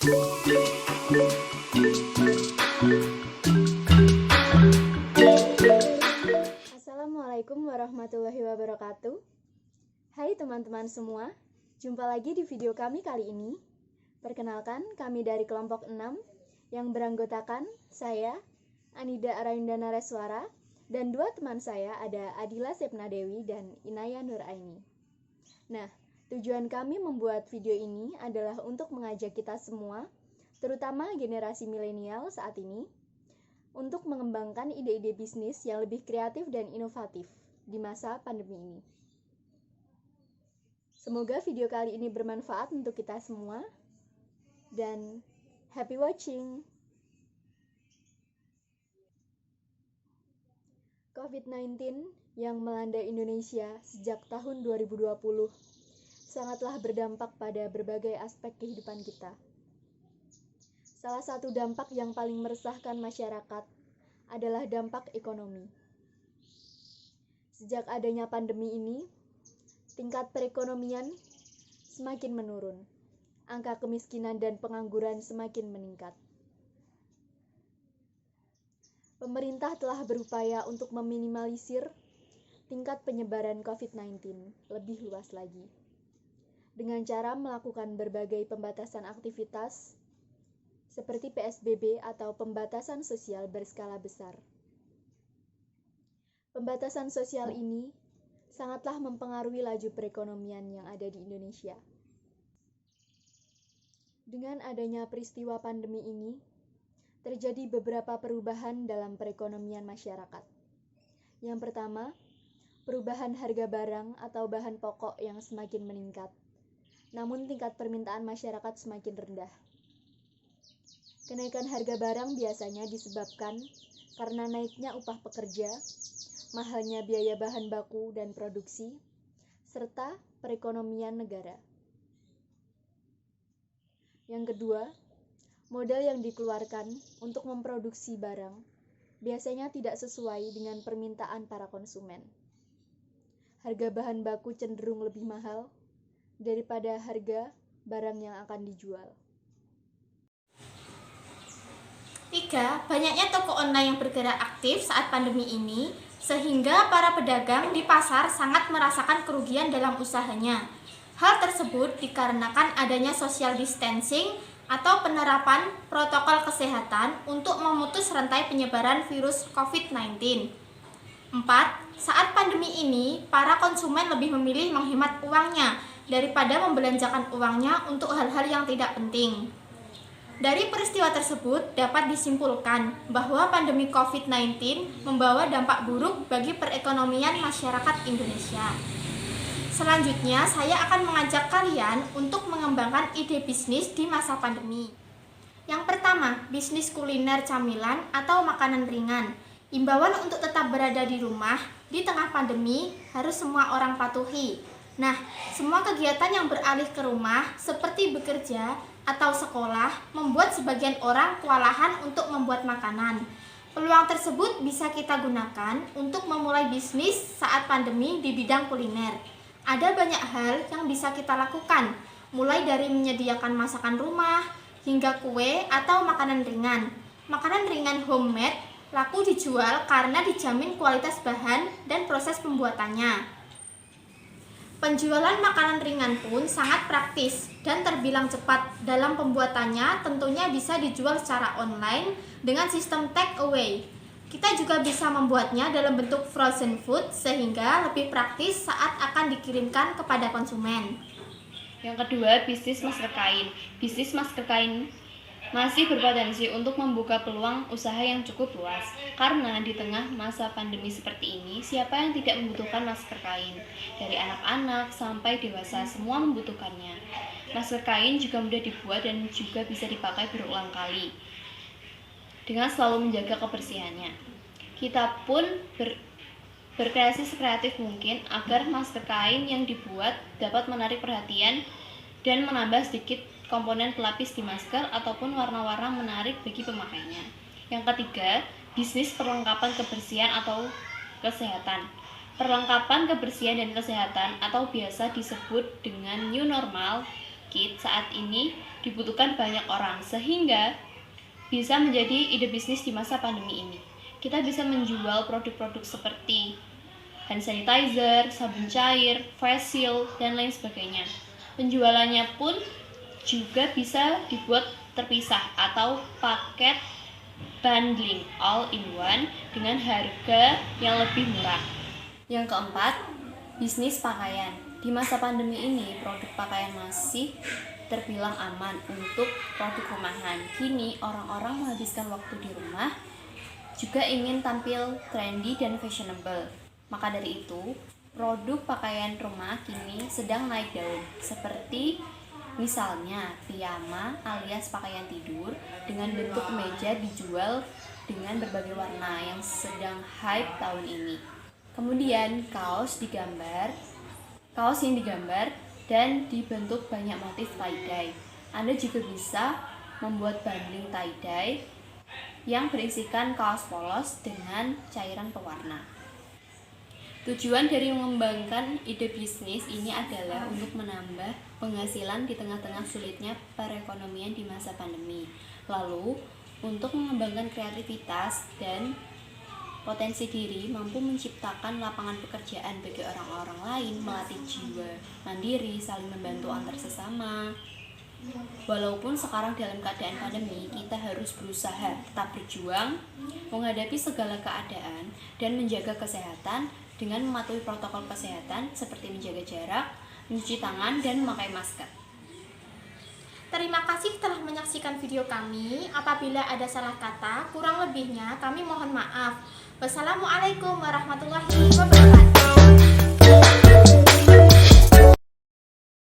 Assalamualaikum warahmatullahi wabarakatuh. Hai teman-teman semua, jumpa lagi di video kami kali ini. Perkenalkan, kami dari kelompok 6 yang beranggotakan saya, Anida Arayunda Nareswara, dan dua teman saya ada Adila Sepnadewi dan Inaya Nuraini. Nah, tujuan kami membuat video ini adalah untuk mengajak kita semua, terutama generasi milenial saat ini, untuk mengembangkan ide-ide bisnis yang lebih kreatif dan inovatif di masa pandemi ini. Semoga video kali ini bermanfaat untuk kita semua, dan happy watching! COVID-19 yang melanda Indonesia sejak tahun 2020 sangatlah berdampak pada berbagai aspek kehidupan kita. Salah satu dampak yang paling meresahkan masyarakat adalah dampak ekonomi. Sejak adanya pandemi ini, tingkat perekonomian semakin menurun. Angka kemiskinan dan pengangguran semakin meningkat. Pemerintah telah berupaya untuk meminimalisir tingkat penyebaran COVID-19 lebih luas lagi, dengan cara melakukan berbagai pembatasan aktivitas seperti PSBB atau pembatasan sosial berskala besar. Pembatasan sosial ini sangatlah mempengaruhi laju perekonomian yang ada di Indonesia. Dengan adanya peristiwa pandemi ini, terjadi beberapa perubahan dalam perekonomian masyarakat. Yang pertama, perubahan harga barang atau bahan pokok yang semakin meningkat, namun tingkat permintaan masyarakat semakin rendah. Kenaikan harga barang biasanya disebabkan karena naiknya upah pekerja, mahalnya biaya bahan baku dan produksi, serta perekonomian negara. Yang kedua, modal yang dikeluarkan untuk memproduksi barang biasanya tidak sesuai dengan permintaan para konsumen. Harga bahan baku cenderung lebih mahal daripada harga barang yang akan dijual. 3. Banyaknya toko online yang bergerak aktif saat pandemi ini, sehingga para pedagang di pasar sangat merasakan kerugian dalam usahanya. Hal tersebut dikarenakan adanya social distancing atau penerapan protokol kesehatan untuk memutus rantai penyebaran virus COVID-19. 4. Saat pandemi ini, para konsumen lebih memilih menghemat uangnya daripada membelanjakan uangnya untuk hal-hal yang tidak penting. Dari peristiwa tersebut dapat disimpulkan bahwa pandemi COVID-19 membawa dampak buruk bagi perekonomian masyarakat Indonesia. Selanjutnya, saya akan mengajak kalian untuk mengembangkan ide bisnis di masa pandemi. Yang pertama, bisnis kuliner camilan atau makanan ringan. Imbauan untuk tetap berada di rumah di tengah pandemi harus semua orang patuhi. Nah, semua kegiatan yang beralih ke rumah seperti bekerja atau sekolah membuat sebagian orang kewalahan untuk membuat makanan. Peluang tersebut bisa kita gunakan untuk memulai bisnis saat pandemi di bidang kuliner. Ada banyak hal yang bisa kita lakukan, mulai dari menyediakan masakan rumah, hingga kue atau makanan ringan. Makanan ringan homemade laku dijual karena dijamin kualitas bahan dan proses pembuatannya. Penjualan makanan ringan pun sangat praktis dan terbilang cepat dalam pembuatannya, tentunya bisa dijual secara online dengan sistem take away. Kita juga bisa membuatnya dalam bentuk frozen food sehingga lebih praktis saat akan dikirimkan kepada konsumen. Yang kedua, bisnis masker kain. Bisnis masker kain masih berpotensi untuk membuka peluang usaha yang cukup luas. Karena di tengah masa pandemi seperti ini, siapa yang tidak membutuhkan masker kain? Dari anak-anak sampai dewasa, semua membutuhkannya. Masker kain juga mudah dibuat dan juga bisa dipakai berulang kali, dengan selalu menjaga kebersihannya. Kita pun berkreasi sekreatif mungkin agar masker kain yang dibuat dapat menarik perhatian dan menambah sedikit komponen pelapis di masker ataupun warna-warna menarik bagi pemakainya. Yang ketiga, bisnis perlengkapan kebersihan atau kesehatan. Perlengkapan kebersihan dan kesehatan atau biasa disebut dengan new normal sedikit, saat ini dibutuhkan banyak orang, sehingga bisa menjadi ide bisnis di masa pandemi ini. Kita bisa menjual produk-produk seperti hand sanitizer, sabun cair, face shield, dan lain sebagainya. Penjualannya pun juga bisa dibuat terpisah atau paket bundling all in one dengan harga yang lebih murah. Yang keempat, bisnis pakaian. Di masa pandemi ini, produk pakaian masih terbilang aman untuk produk rumahan. Kini, orang-orang menghabiskan waktu di rumah, juga ingin tampil trendy dan fashionable. Maka dari itu, produk pakaian rumah kini sedang naik daun, seperti misalnya piyama alias pakaian tidur dengan bentuk meja dijual dengan berbagai warna yang sedang hype tahun ini. Kemudian kaos yang digambar dan dibentuk banyak motif tie-dye. Anda juga bisa membuat bundling tie-dye yang berisikan kaos polos dengan cairan pewarna. Tujuan dari mengembangkan ide bisnis ini adalah untuk menambah penghasilan di tengah-tengah sulitnya perekonomian di masa pandemi. Lalu, untuk mengembangkan kreativitas dan potensi diri, mampu menciptakan lapangan pekerjaan bagi orang-orang lain, melatih jiwa mandiri, saling membantu antar sesama. Walaupun sekarang dalam keadaan pandemi, kita harus berusaha tetap berjuang, menghadapi segala keadaan, dan menjaga kesehatan dengan mematuhi protokol kesehatan seperti menjaga jarak, mencuci tangan, dan memakai masker. Terima kasih telah menyaksikan video kami. Apabila ada salah kata, kurang lebihnya kami mohon maaf. Wassalamualaikum warahmatullahi wabarakatuh.